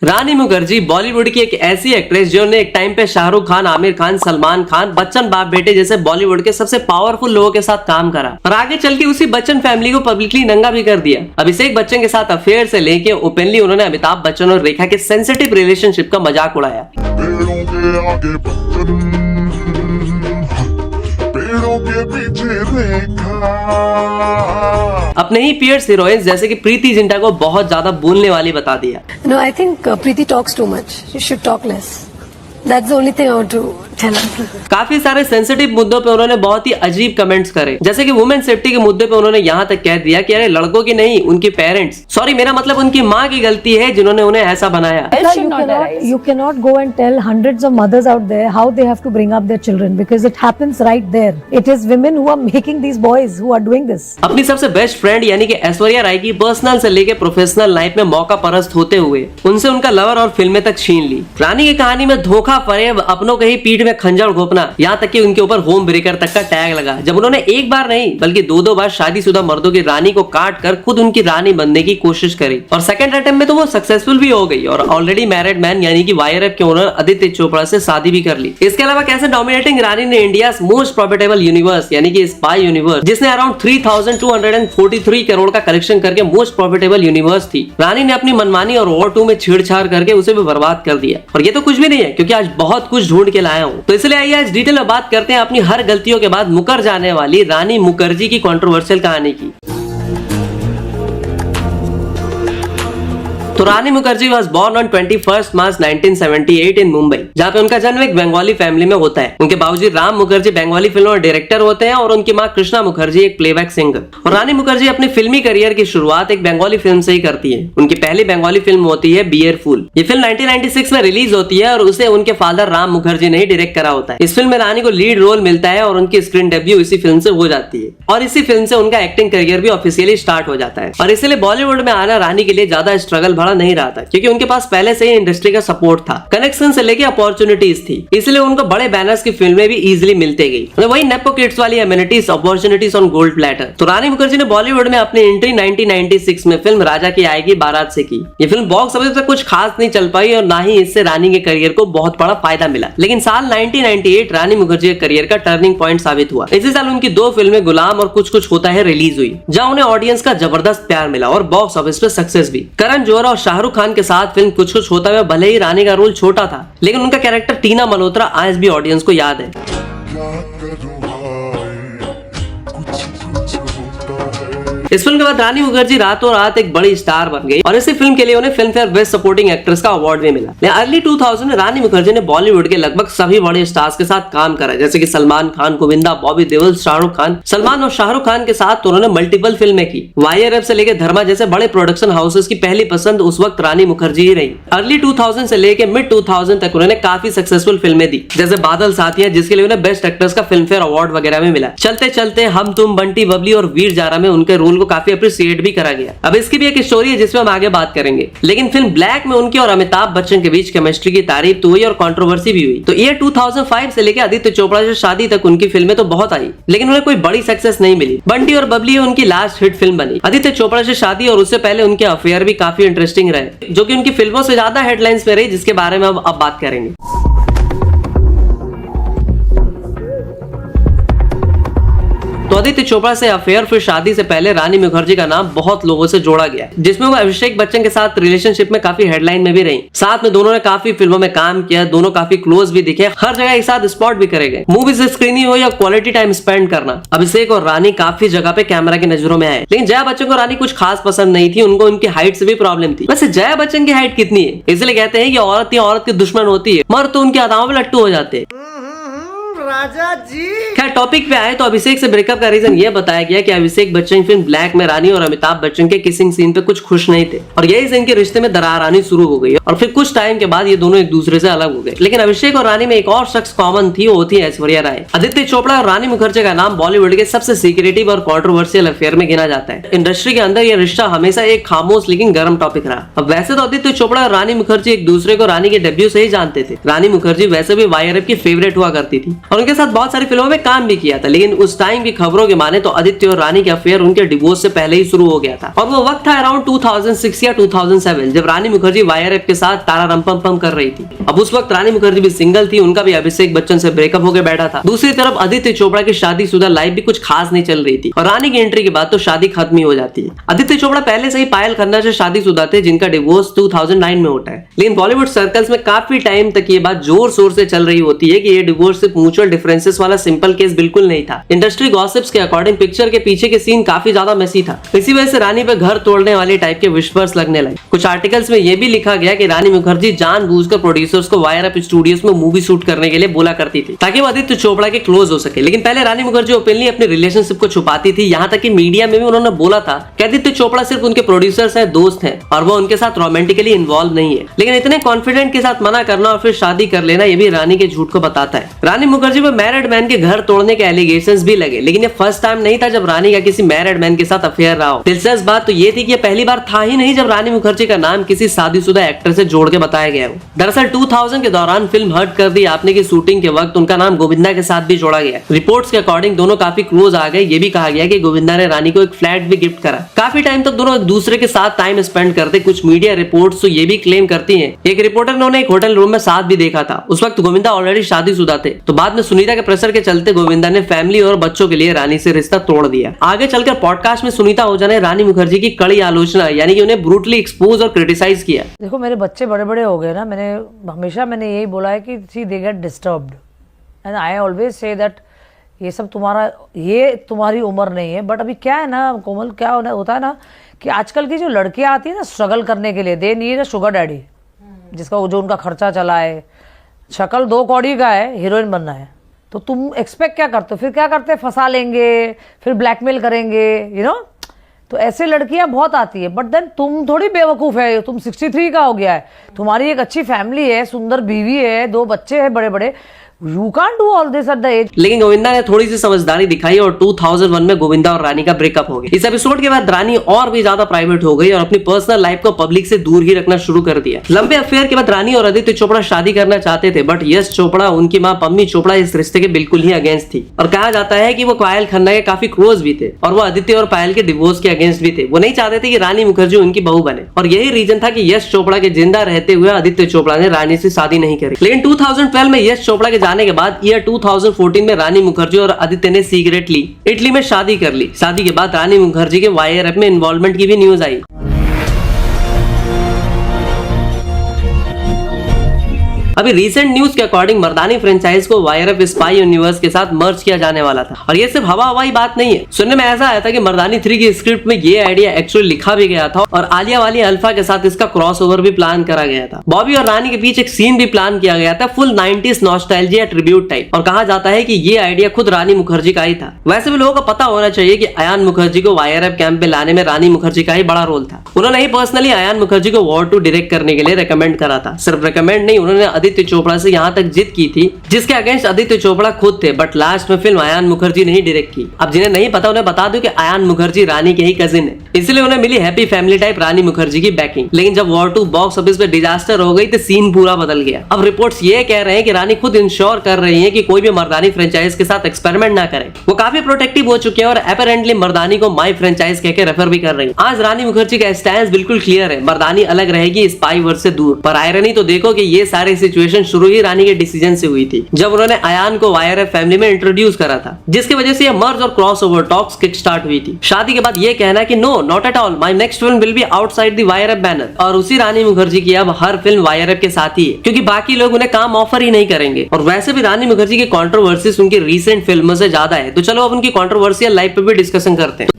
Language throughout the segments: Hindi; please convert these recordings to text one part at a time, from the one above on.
रानी मुखर्जी बॉलीवुड की एक ऐसी एक्ट्रेस जिन्होंने एक टाइम पे शाहरुख खान, आमिर खान, सलमान खान, बच्चन बाप बेटे जैसे बॉलीवुड के सबसे पावरफुल लोगों के साथ काम करा और आगे चल के उसी बच्चन फैमिली को पब्लिकली नंगा भी कर दिया। अभिषेक बच्चन के साथ अफेयर से लेके ओपनली उन्होंने अमिताभ बच्चन और रेखा के सेंसिटिव रिलेशनशिप का मजाक उड़ाया। अपने ही पीयर्स हीरोइंस जैसे कि प्रीति जिंटा को बहुत ज्यादा बोलने वाली बता दिया। No, I think Preeti talks too much. You should talk less. That's the only thing I want to tell her. काफी सारे सेंसिटिव मुद्दों पे उन्होंने बहुत ही अजीब कमेंट्स करे, जैसे कि वुमेन सेफ्टी के मुद्दे पे उन्होंने यहाँ तक कह दिया कि अरे लड़कों की नहीं, उनके पेरेंट्स, सॉरी मेरा मतलब उनकी माँ की गलती है जिन्होंने उन्हें ऐसा बनाया। You cannot go and tell hundreds of mothers out there how they have to bring up their children because it happens right there. It is women who are making these boys who are doing this. अपनी सबसे बेस्ट फ्रेंड यानी कि ऐश्वर्या राय की पर्सनल से लेके प्रोफेशनल लाइफ में मौका परस्त होते हुए उनसे उनका लवर और फिल्में तक छीन ली। रानी की कहानी में धोखा, फरेब, अपनों के ही पीठ में खंजर घोपना, यहाँ तक कि उनके ऊपर होम ब्रेकर तक का टैग लगा जब उन्होंने एक बार नहीं बल्कि दो बार शादीशुदा मर्दों की रानी को काट कर खुद उनकी रानी बनने की कोशिश करी और सेकंड अटेम्प्ट में तो वो सक्सेसफुल भी हो गई और ऑलरेडी मैरिड मैन यानी कि YRF के ओनर आदित्य चोपड़ा से शादी भी कर ली। इसके अलावा कैसे डोमिनेटिंग रानी ने इंडिया मोस्ट प्रॉफिटेबल यूनिवर्स यानी कि स्पाई यूनिवर्स, जिसने अराउंड 3243 करोड़ का कलेक्शन करके मोस्ट प्रॉफिटेबल यूनिवर्स थी, रानी ने अपनी मनमानी और वॉर 2 में छेड़छाड़ करके उसे भी बर्बाद कर दिया। और ये तो कुछ भी नहीं है क्योंकि आज बहुत कुछ ढूंढ के लाया हूँ, तो इसलिए आइए आज डिटेल में बात करते हैं अपनी हर गलतियों के बाद मुकर जाने वाली रानी मुखर्जी की कंट्रोवर्शियल कहानी की। तो रानी मुखर्जी वॉज बोर्न ऑन 21 मार्च 1978 इन मुंबई, जहाँ पे उनका जन्म एक बंगाली फैमिली में होता है। उनके बाबूजी राम मुखर्जी बंगाली फिल्मों और डायरेक्टर होते हैं और उनकी माँ कृष्णा मुखर्जी एक प्लेबैक सिंगर। और रानी मुखर्जी अपनी फिल्मी करियर की शुरुआत एक बंगाली फिल्म से ही करती है। उनकी पहली बंगाली फिल्म होती है बियर फूल। ये फिल्म 1996 में रिलीज होती है और उसे उनके फादर राम मुखर्जी ने ही डायरेक्ट करा होता है। इस फिल्म में रानी को लीड रोल मिलता है और उनकी स्क्रीन डेब्यू इसी फिल्म से हो जाती है और इसी फिल्म से उनका एक्टिंग करियर भी ऑफिशियली स्टार्ट हो जाता है। और इसलिए बॉलीवुड में आना रानी के लिए ज्यादा स्ट्रगल भरा नहीं रहा था क्योंकि उनके पास पहले से ही इंडस्ट्री का सपोर्ट था, कनेक्शन से लेके अपॉर्चुनिटीज थी, इसलिए उनको बड़े बैनर्स की फिल्में भी इजीली मिलते गई। मतलब वही नेपो किड्स वाली amenities, opportunities on gold platter. तो रानी मुखर्जी ने बॉलीवुड में अपनी एंट्री 1996 में फिल्म राजा की आएगी बारात से की। ये फिल्म बॉक्स ऑफिस पर कुछ खास नहीं चल पाई और ना ही इससे रानी के करियर को बहुत बड़ा फायदा मिला, लेकिन साल 1998 रानी मुखर्जी के करियर का टर्निंग पॉइंट साबित हुआ। इसी साल उनकी 2 फिल्में गुलाम और कुछ कुछ होता है रिलीज हुई, जहां उन्हें ऑडियंस का जबरदस्त प्यार मिला और बॉक्स ऑफिस पे सक्सेस भी। करण जौहर और शाहरुख खान के साथ फिल्म कुछ कुछ होता है भले ही रानी का रोल छोटा था, लेकिन उनका कैरेक्टर टीना मल्होत्रा आज भी ऑडियंस को याद है। इस फिल्म के बाद रानी मुखर्जी रातों रात एक बड़ी स्टार बन गई और इसी फिल्म के लिए उन्हें film fair best supporting actress का अवार्ड भी मिला। अर्ली 2000 में रानी मुखर्जी ने बॉलीवुड के लगभग सभी बड़े स्टार्स के साथ काम करा, जैसे कि सलमान खान, गोविंदा, बॉबी देओल, शाहरुख खान। सलमान और शाहरुख खान के साथ तो उन्होंने मल्टीपल फिल्में की। YRF से लेकर धर्मा जैसे बड़े प्रोडक्शन हाउसेस की पहली पसंद उस वक्त रानी मुखर्जी ही रही। अर्ली 2000 से लेकर मिड 2000 तक उन्होंने काफी सक्सेसफुल फिल्में दी, जैसे बादल साथिया, जिसके लिए उन्हें बेस्ट एक्ट्रेस का फिल्म फेयर अवार्ड वगैरह में मिला। चलते चलते, हम तुम, बंटी बबली और वीर जारा में उनके रोल को काफी अप्रिशिएट भी करा गया। अब इसकी भी एक स्टोरी है जिसमें हम आगे बात करेंगे, लेकिन फिल्म ब्लैक में उनके और अमिताभ बच्चन के बीच केमिस्ट्री की तारीफ तो हुई और कंट्रोवर्सी भी हुई। तो ईयर 2005 से लेकर आदित्य चोपड़ा से शादी तक उनकी फिल्में तो बहुत आई, लेकिन उन्हें कोई बड़ी सक्सेस नहीं मिली। बंटी और बबली उनकी लास्ट हिट फिल्म बनी। आदित्य चोपड़ा से शादी और उससे पहले उनके अफेयर भी काफी इंटरेस्टिंग रहे, जो कि उनकी फिल्मों से ज्यादा हेडलाइंस में रही, जिसके बारे में अब बात करेंगे। तो आदित्य चोपड़ा से अफेयर फिर शादी से पहले रानी मुखर्जी का नाम बहुत लोगों से जोड़ा गया, जिसमें वो अभिषेक बच्चन के साथ रिलेशनशिप में काफी हेडलाइन में भी रही। साथ में दोनों ने काफी फिल्मों में काम किया, दोनों काफी क्लोज भी दिखे, हर जगह एक साथ स्पॉट भी करे गए। मूवीज स्क्रीनिंग हो या क्वालिटी टाइम स्पेंड करना, अभिषेक और रानी काफी जगह पे कैमरा की नजरों में आए। लेकिन जया बच्चन को रानी कुछ खास पसंद नहीं थी, उनको उनकी हाइट से भी प्रॉब्लम थी। वैसे जया बच्चन की हाइट कितनी है, इसलिए कहते हैं कि औरत या औरत की दुश्मन होती है, मर्द तो उनकी अदाओं में लट्टू हो जाते हैं। राजा जी। खैर टॉपिक पे आए तो अभिषेक से ब्रेकअप का रीजन ये बताया गया कि अभिषेक बच्चन फिल्म ब्लैक में रानी और अमिताभ बच्चन के किसिंग सीन पे कुछ खुश नहीं थे और यही से इनके रिश्ते में दरार आनी शुरू हो गई और फिर कुछ टाइम के बाद ये दोनों एक दूसरे से अलग हो गए। लेकिन अभिषेक और रानी में एक और शख्स कॉमन थी, वो थी ऐश्वर्या राय। आदित्य चोपड़ा और रानी मुखर्जी का नाम बॉलीवुड के सबसे सीक्रेटिव और कॉन्ट्रोवर्शियल अफेयर में गिना जाता है। इंडस्ट्री के अंदर यह रिश्ता हमेशा एक खामोश लेकिन गर्म टॉपिक रहा। अब वैसे तो आदित्य चोपड़ा और रानी मुखर्जी एक दूसरे को रानी के डेब्यू से ही जानते थे। रानी मुखर्जी वैसे भी YRF की फेवरेट हुआ करती थी और उनके साथ बहुत सारी फिल्मों में काम भी किया था। लेकिन उस टाइम की खबरों के माने तो आदित्य और रानी के अफेयर उनके डिवोर्स से पहले ही शुरू हो गया था और वो वक्त था अराउंड 2006 या 2007 जब रानी मुखर्जी वाईआरएफ के साथ तारा रंपम पम कर रही थी। अब उस वक्त रानी मुखर्जी भी सिंगल थी, उनका भी अभिषेक बच्चन से ब्रेकअप होकर बैठा था। दूसरी तरफ आदित्य चोपड़ा की शादीशुदा लाइफ भी कुछ खास नहीं चल रही थी और रानी की एंट्री के बाद तो शादी खत्म ही हो जाती है। आदित्य चोपड़ा पहले से ही पायल खन्ना से शादीशुदा थे जिनका डिवोर्स 2009 में होता है। लेकिन बॉलीवुड सर्कल्स में काफी टाइम तक ये बात जोर शोर से चल रही होती है कि ये डिवोर्स सिर्फ म्यूचुअल डिफरेंसेस वाला सिंपल केस बिल्कुल नहीं था। इंडस्ट्री गॉसिप्स के अकॉर्डिंग पिक्चर के पीछे के सीन काफी ज्यादा मेसी था। इसी वजह से रानी पे घर तोड़ने वाले टाइप के विस्पर्स लगने लगे। कुछ आर्टिकल्स में यह भी लिखा गया कि रानी मुखर्जी जानबूझकर प्रोड्यूसर्स को वाईआरएफ स्टूडियोज में मूवी शूट करने के लिए बोला करती थी ताकि वो आदित्य चोपड़ा के क्लोज हो सके। लेकिन पहले रानी मुखर्जी ओपनली अपने रिलेशनशिप को छुपाती थी, यहाँ तक कि मीडिया में भी उन्होंने बोला था कि आदित्य चोपड़ा सिर्फ उनके प्रोड्यूसर्स हैं, दोस्त हैं और वो उनके साथ रोमांटिकली इन्वॉल्व नहीं है। लेकिन इतने कॉन्फिडेंट के साथ मना करना और फिर शादी कर लेना ये भी रानी के झूठ को बताता है। रानी मुखर्जी पर मैरिड मैन के घर तोड़ने के एलिगेशंस भी लगे, लेकिन ये फर्स्ट टाइम नहीं था जब रानी का किसी मैरिड मैन के साथ अफेयर रहा हो। दिलचस्प बात तो ये थी कि ये पहली बार था ही नहीं जब रानी मुखर्जी का नाम किसी शादीशुदा एक्टर से जोड़ के बताया गया हो। दरअसल 2000 के दौरान फिल्म हट कर दी आपने की शूटिंग के वक्त उनका नाम गोविंदा के साथ भी जोड़ा गया। रिपोर्ट्स के अकॉर्डिंग दोनों काफी क्लोज आ गए। ये भी कहा गया कि गोविंदा ने रानी को एक फ्लैट भी गिफ्ट करा। काफी टाइम तक दोनों एक दूसरे के साथ टाइम स्पेंड करते। कुछ मीडिया रिपोर्ट्स तो ये भी क्लेम करती हैं, एक रिपोर्टर ने उन्हें एक होटल रूम में साथ भी देखा था। उस वक्त गोविंदा ऑलरेडी शादीशुदा थे। तो बाद में सुनीता के प्रेशर के चलते गोविंदा ने फैमिली और बच्चों के लिए रानी से रिश्ता तोड़ दिया। आगे चलकर पॉडकास्ट में सुनीता ओझा ने रानी मुखर्जी की कड़ी आलोचना यानी कि उन्हें ब्रूटली एक्सपोज और क्रिटिसाइज किया। देखो मेरे बच्चे बड़े बड़े हो गए ना, मैंने यही बोला है कि see they get disturbed and I always say that ये सब तुम्हारी उम्र नहीं है। बट अभी क्या है ना कोमल, क्या होता है ना कि आजकल की जो लड़कियां आती है ना स्ट्रगल करने के लिए, they need a sugar daddy जिसका जो उनका खर्चा चला है। शक्ल 2 कौड़ी का है, हीरोइन बनना है, तो तुम एक्सपेक्ट क्या करते हो? फिर क्या करते हैं, फंसा लेंगे, फिर ब्लैकमेल करेंगे, यू नो। तो ऐसे लड़कियां बहुत आती है। बट देन तुम थोड़ी बेवकूफ़ है, तुम 63 का हो गया है, तुम्हारी एक अच्छी फैमिली है, सुंदर बीवी है, 2 बच्चे हैं बड़े बड़े, You can't do all this at the age। लेकिन गोविंदा ने थोड़ी सी समझदारी दिखाई और 2001 में गोविंदा और रानी का ब्रेकअप हो गया। इस एपिसोड के बाद रानी और भी ज्यादा प्राइवेट हो गई और अपनी पर्सनल लाइफ को पब्लिक से दूर ही रखना शुरू कर दिया। लंबे अफेयर के बाद रानी और आदित्य चोपड़ा शादी करना चाहते थे, बट यश चोपड़ा, उनकी मां पम्मी चोपड़ा इस रिश्ते के बिल्कुल ही अगेंस्ट थी और कहा जाता है कि वो पायल खन्ना के काफी क्लोज भी थे और वो आदित्य और पायल के डिवोर्स के अगेंस्ट भी थे। वो नहीं चाहते थे कि रानी मुखर्जी उनकी बहू बने और यही रीजन था कि यश चोपड़ा के जिंदा रहते हुए आदित्य चोपड़ा ने रानी से शादी नहीं करी। लेकिन 2012 में यश चोपड़ा के जाने के बाद 2014 में रानी मुखर्जी और आदित्य ने सीक्रेटली इटली में शादी कर ली। शादी के बाद रानी मुखर्जी के वाईआरएफ में इन्वॉल्वमेंट की भी न्यूज आई। अभी रिसेंट न्यूज के अकॉर्डिंग मर्दानी फ्रेंचाइज को वाईआरएफ स्पाई यूनिवर्स के साथ मर्ज किया जाने वाला था और ये सिर्फ हवाई बात नहीं है। सुनने में ऐसा आया था कि मर्दानी 3 की स्क्रिप्ट में ये आइडिया एक्चुअली लिखा भी गया था और आलिया वाली अल्फा के साथ इसका क्रॉसओवर भी प्लान करा गया था। बॉबी और रानी के बीच एक सीन भी प्लान किया गया था, full 90s nostalgia tribute type, और कहा जाता है कि ये आइडिया खुद रानी मुखर्जी का ही था। वैसे भी लोगों को पता होना चाहिए कि अयान मुखर्जी को वाईआरएफ कैंप में लाने में रानी मुखर्जी का ही बड़ा रोल था। उन्होंने ही पर्सनली अयान मुखर्जी को वॉर 2 डायरेक्ट करने के लिए रिकमेंड करा था। सिर्फ रिकमेंड नहीं, उन्होंने आदित्य चोपड़ा से यहाँ तक जिद की थी जिसके अगेंस्ट आदित्य चोपड़ा खुद थे, बट लास्ट में फिल्म अयान मुखर्जी ने ही डायरेक्ट की। अब जिन्हें नहीं पता उन्हें बता दूं कि अयान मुखर्जी रानी के ही कजिन है, इसलिए उन्हें मिली हैप्पी फैमिली टाइप रानी मुखर्जी की बैकिंग। लेकिन जब वॉर 2 बॉक्स ऑफिस पे डिजास्टर हो गई तो सीन पूरा बदल गया। अब रिपोर्ट्स ये कह रहे हैं कि रानी खुद इंश्योर कर रही है कि कोई भी मर्दानी फ्रेंचाइज के साथ एक्सपेरिमेंट ना करे। वो काफी प्रोटेक्टिव हो चुके हैं और अपेरेंटली मर्दानी को माई फ्रेंचाइज कहकर रेफर भी कर रही है। आज रानी मुखर्जी का स्टैंड बिल्कुल क्लियर है, मर्दानी अलग रहेगी स्पाई वर्स से दूर। पर आयरनी तो देखो कि ये सारी सिचुएशन शुरू ही रानी के डिसीजन से हुई थी जब उन्होंने अयान को वाईआरएफ फैमिली में इंट्रोड्यूस करा था, जिसकी वजह से ये मर्ज और क्रॉसओवर टॉक्स किक स्टार्ट हुई थी। शादी के बाद ये कहना कि no not at all, my next film will be outside the YRF banner, और उसी रानी मुखर्जी की अब हर फिल्म वाईआरएफ के साथ ही है क्योंकि बाकी लोग उन्हें काम ऑफर ही नहीं करेंगे। और वैसे भी रानी मुखर्जी की कंट्रोवर्सीज उनकी रीसेंट फिल्मों से ज्यादा है, तो चलो अब उनकी कंट्रोवर्शियल लाइफ पे भी डिस्कशन करते हैं।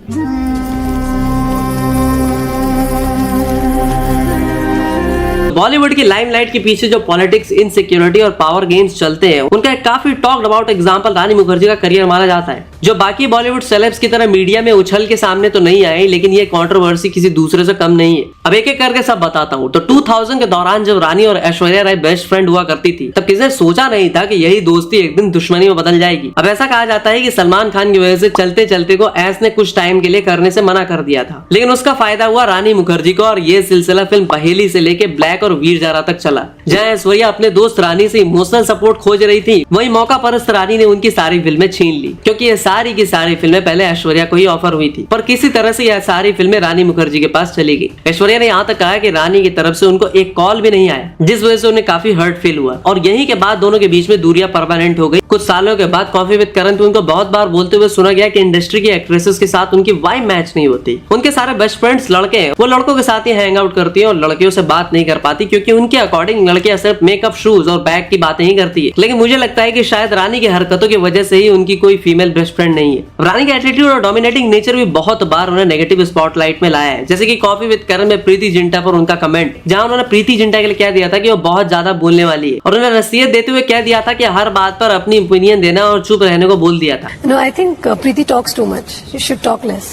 बॉलीवुड की लाइमलाइट के पीछे जो पॉलिटिक्स, इनसिक्योरिटी और पावर गेम्स चलते हैं, उनका एक काफी टॉक्ड अबाउट एग्जांपल रानी मुखर्जी का करियर माना जाता है। जो बाकी बॉलीवुड सेलेब्स की तरह मीडिया में उछल के सामने तो नहीं आए, लेकिन ये कंट्रोवर्सी किसी दूसरे से कम नहीं है। अब एक एक करके सब बताता हूँ। तो 2000 के दौरान जब रानी और ऐश्वर्या राय बेस्ट फ्रेंड हुआ करती थी, तब किसी ने सोचा नहीं था कि यही दोस्ती एक दिन दुश्मनी में बदल जाएगी। अब ऐसा कहा जाता है कि सलमान खान की वजह से चलते चलते को ऐस ने कुछ टाइम के लिए करने से मना कर दिया था, लेकिन उसका फायदा हुआ रानी मुखर्जी को, और ये सिलसिला फिल्म पहेली से लेके ब्लैक और वीर जारा तक चला। जहाँ ऐश्वर्या अपने दोस्त रानी से इमोशनल सपोर्ट खोज रही थी, वही मौका परस्त रानी ने उनकी सारी फिल्में छीन ली, क्योंकि ये सारी की सारी फिल्में पहले ऐश्वर्या को ही ऑफर हुई थी, पर किसी तरह से यह सारी फिल्में रानी मुखर्जी के पास चली गई। ऐश्वर्या ने यहाँ तक कहा कि रानी की तरफ से उनको एक कॉल भी नहीं आया, जिस वजह से उन्हें काफी हर्ट फील हुआ, और यही के बाद दोनों के बीच में दूरियां परमानेंट हो गई। कुछ सालों के बाद कॉफी विद करण उनको बहुत बार बोलते हुए सुना गया कि इंडस्ट्री की एक्ट्रेसेस के साथ उनकी वाइब मैच नहीं होती। उनके सारे बेस्ट फ्रेंड्स लड़के हैं, वो लड़कों के साथ ही हैंग आउट करती है और लड़कियों से बात नहीं कर पाती, क्योंकि उनके अकॉर्डिंग लड़कियां सिर्फ मेकअप, शूज और बैग की बातें ही करती है। लेकिन मुझे लगता है कि शायद रानी की हरकतों की वजह से ही उनकी कोई फीमेल बेस्ट फ्रेंड नहीं है। रानी का एटीट्यूड और डोमिनेटिंग नेचर भी बहुत बार उन्हें नेगेटिव स्पॉटलाइट में लाया है, जैसे कि कॉफी विद करण में प्रीति जिंटा पर उनका कमेंट, जहां उन्होंने प्रीति जिंटा के लिए कह दिया था कि वो बहुत ज्यादा बोलने वाली है, और उन्हें नसीहत देते हुए कह दिया था कि हर बात पर अपनी ओपिनियन देना और चुप रहने को बोल दिया था। No, I think Preeti talks too much. She should talk less.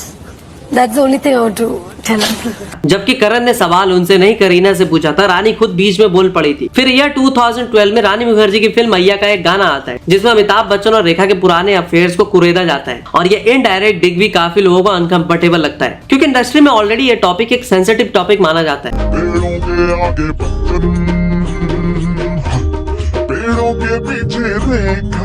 That's the only thing I want to tell her. जबकि करण ने सवाल उनसे नहीं करीना से पूछा था, रानी खुद बीच में बोल पड़ी थी। फिर ईयर 2012 में रानी मुखर्जी की फिल्म मैया का एक गाना आता है, जिसमें अमिताभ बच्चन और रेखा के पुराने अफेयर्स को कुरेदा जाता है, और ये इनडायरेक्ट डिग भी काफी लोगों को अनकंफर्टेबल लगता है, क्योंकि इंडस्ट्री में ऑलरेडी ये टॉपिक एक सेंसिटिव टॉपिक माना जाता है। पेड़ों के पीछे रेखा,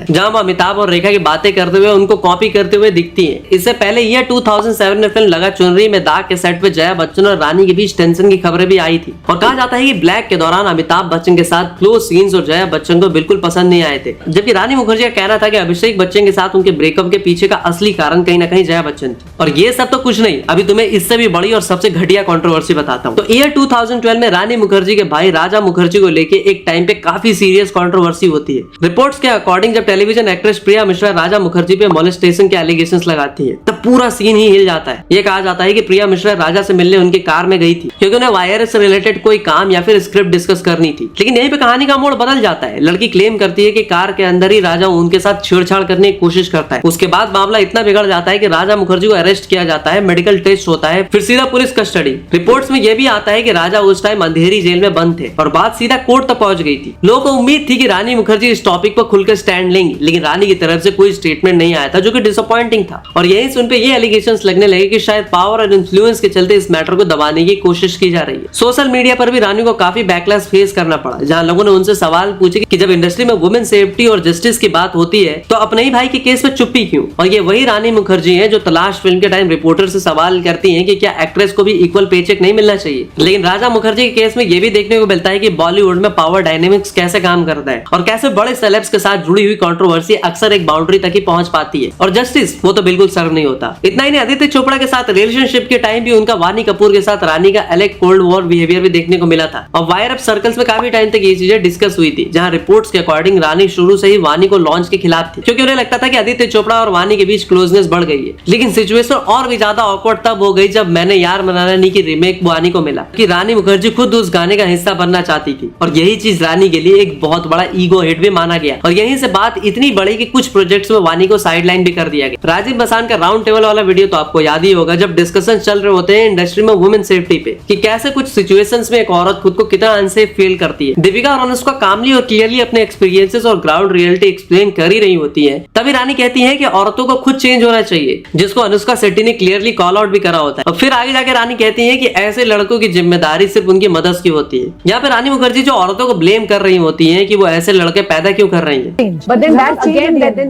जहां वो अमिताभ और रेखा की बातें करते हुए उनको कॉपी करते हुए दिखती है। इससे पहले ईयर 2007 में फिल्म लगा चुनरी में दाग के सेट पे जया बच्चन और रानी के बीच टेंशन की खबरें भी आई थी, और कहा जाता है कि ब्लैक के दौरान अमिताभ बच्चन के साथ क्लोज सीन्स और जया बच्चन को बिल्कुल पसंद नहीं आए थे। जबकि रानी मुखर्जी का कहना था कि अभिषेक बच्चन के साथ उनके ब्रेकअप के पीछे का असली कारण कहीं ना कहीं जया बच्चन थी। और ये सब तो कुछ नहीं, अभी तुम्हें इससे भी बड़ी और सबसे घटिया कंट्रोवर्सी बताता हूँ। तो ईयर 2012 में रानी मुखर्जी के भाई राजा मुखर्जी को लेके एक टाइम पे काफी सीरियस कंट्रोवर्सी होती है। रिपोर्ट्स के अकॉर्डिंग जब टेलीविजन एक्ट्रेस प्रिया मिश्रा राजा मुखर्जी पे मोलेस्टेशन के एलिगेशंस लगाती है, तब पूरा सीन ही हिल जाता है। ये कहा जाता है कि प्रिया मिश्रा राजा से मिलने उनकी कार में गई थी, क्योंकि उन्हें वायरस से रिलेटेड कोई काम या फिर स्क्रिप्ट डिस्कस करनी थी। लेकिन यहीं पे कहानी का मोड़ बदल जाता है। लड़की क्लेम करती है कि कार के अंदर ही राजा उनके साथ छेड़छाड़ करने की कोशिश करता है। उसके बाद मामला इतना बिगड़ जाता है कि राजा मुखर्जी को अरेस्ट किया जाता है, मेडिकल टेस्ट होता है, फिर सीधा पुलिस कस्टडी। रिपोर्ट्स में यह भी आता है कि राजा उस टाइम अंधेरी जेल में बंद थे, और बात सीधा कोर्ट तक पहुंच गई थी। लोगों को उम्मीद थी कि रानी मुखर्जी इस टॉपिक पर खुलकर स्टैंड लेंगी, लेकिन रानी की तरफ से कोई स्टेटमेंट नहीं आया था, जो कि डिसअपॉइंटिंग था। और यहीं से उन पे ये एलिगेशंस लगने लगे कि शायद पावर और इन्फ्लुएंस के चलते इस मैटर को दबाने की कोशिश की जा रही है। सोशल मीडिया पर भी रानी को काफी बैकलैश फेस करना पड़ा, जहां लोगों ने उनसे सवाल पूछे कि जब इंडस्ट्री में वुमेन सेफ्टी और जस्टिस की बात होती है, तो अपने ही भाई के केस में चुप्पी क्यों? और ये वही रानी मुखर्जी है जो तलाश फिल्म के टाइम रिपोर्टर से सवाल करती है कि क्या एक्ट्रेस को भी इक्वल पेचेक नहीं मिलना चाहिए। लेकिन राजा मुखर्जी के केस में ये भी देखने को मिलता है कि बॉलीवुड में पावर डायनेमिक्स कैसे काम करता है, और कैसे बड़े सेलेब्स के साथ जुड़ी हुई कंट्रोवर्सी अक्सर एक बाउंड्री तक ही पहुंच पाती है, और जस्टिस वो तो बिल्कुल सर्व नहीं होता। इतना ही नहीं, आदित्य चोपड़ा के साथ रिलेशनशिप के टाइम भी उनका वानी कपूर के साथ रानी का अलग कोल्ड वॉर बिहेवियर भी देखने को मिला था, और वायर अप सर्कल्स में काफी टाइम तक ये चीजें डिस्कस हुई थी, जहां रिपोर्ट्स के अकॉर्डिंग रानी शुरू से ही वानी को लॉन्च के खिलाफ थी, क्योंकि उन्हें लगता था कि आदित्य चोपड़ा और वानी के बीच क्लोजनेस बढ़ गई है। लेकिन सिचुएशन और भी ज्यादा ऑकवर्ड तब हो गई जब मैंने यार मनाना नहीं की रीमेक वानी को मिला, कि रानी मुखर्जी खुद उस गाने का हिस्सा बनना चाहती थी, और यही चीज रानी के लिए एक बहुत बड़ा ईगो हिट भी माना गया। और यहीं से बात इतनी बड़ी कि कुछ प्रोजेक्ट्स में वानी को साइडलाइन भी कर दिया गया। राजीव मसान का राउंड टेबल वाला वीडियो तो आपको याद ही होगा, जब डिस्कशन चल रहे होते हैं इंडस्ट्री में वुमेन सेफ्टी पे, कि कैसे कुछ सिचुएशंस में एक औरत खुद को कितना अनसेफ फील करती है। दीपिका और अनुष्का कामली और क्लियरली अपने एक्सपीरियंसेस और ग्राउंड रियलिटी एक्सप्लेन कर ही रही होती है, तभी रानी कहती है कि औरतों को खुद चेंज होना चाहिए, जिसको अनुष्का शेट्टी ने क्लियरली कॉल आउट भी करा होता है। और फिर आगे जाके रानी कहती है कि ऐसे लड़कों की जिम्मेदारी सिर्फ उनकी मदद की होती है। यहाँ पे रानी मुखर्जी जो औरतों को ब्लेम कर रही होती है कि वो ऐसे लड़के पैदा क्यों कर रही है। But then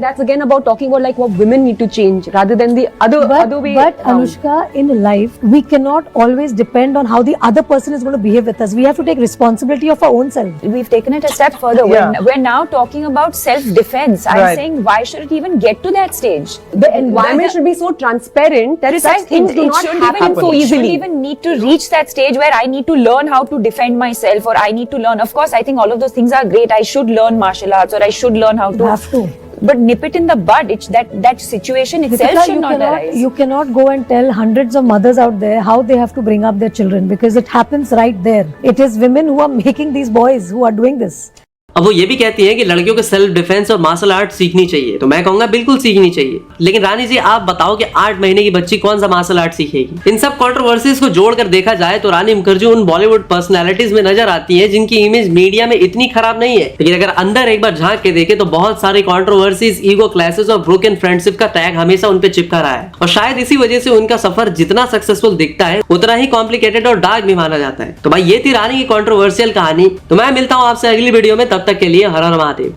that's again about talking about like what women need to change rather than the other way. But around. Anushka, in life, we cannot always depend on how the other person is going to behave with us. We have to take responsibility of our own self. We've taken it a step further. Yeah. We're now talking about self-defense. I'm Right. saying, why should it even get to that stage? The environment should be so transparent that such things do not shouldn't happen even, so it easily. shouldn't even need to reach that stage where I need to learn how to defend myself, or I need to learn. Of course, I think all of those things are great. I should learn martial arts, or I should learn how to. You have to. But nip it in the bud. It's that situation itself Ritika, should not arise. you cannot go and tell hundreds of mothers out there how they have to bring up their children, because it happens right there. It is women who are making these boys who are doing this. अब वो ये भी कहती है कि लड़कियों को सेल्फ डिफेंस और मार्शल आर्ट सीखनी चाहिए, तो मैं कहूंगा बिल्कुल सीखनी चाहिए। लेकिन रानी जी आप बताओ कि 8 महीने की बच्ची कौन सा मार्शल आर्ट सीखेगी? इन सब कंट्रोवर्सीज को जोड़कर देखा जाए तो रानी मुखर्जी उन बॉलीवुड पर्सनैलिटीज में नजर आती है जिनकी इमेज मीडिया में इतनी खराब नहीं है, लेकिन अगर अंदर एक बार झांक के देखे तो बहुत सारी कंट्रोवर्सीज, ईगो क्लैशेस और ब्रोकन फ्रेंडशिप का टैग हमेशा उन पे चिपका रहा है। और शायद इसी वजह से उनका सफर जितना सक्सेसफुल दिखता है उतना ही कॉम्प्लिकेटेड और डार्क भी माना जाता है। तो भाई ये थी रानी की कंट्रोवर्शियल कहानी। तो मैं मिलता हूं आपसे अगली वीडियो में, तब तक के लिए हर हर महादेव।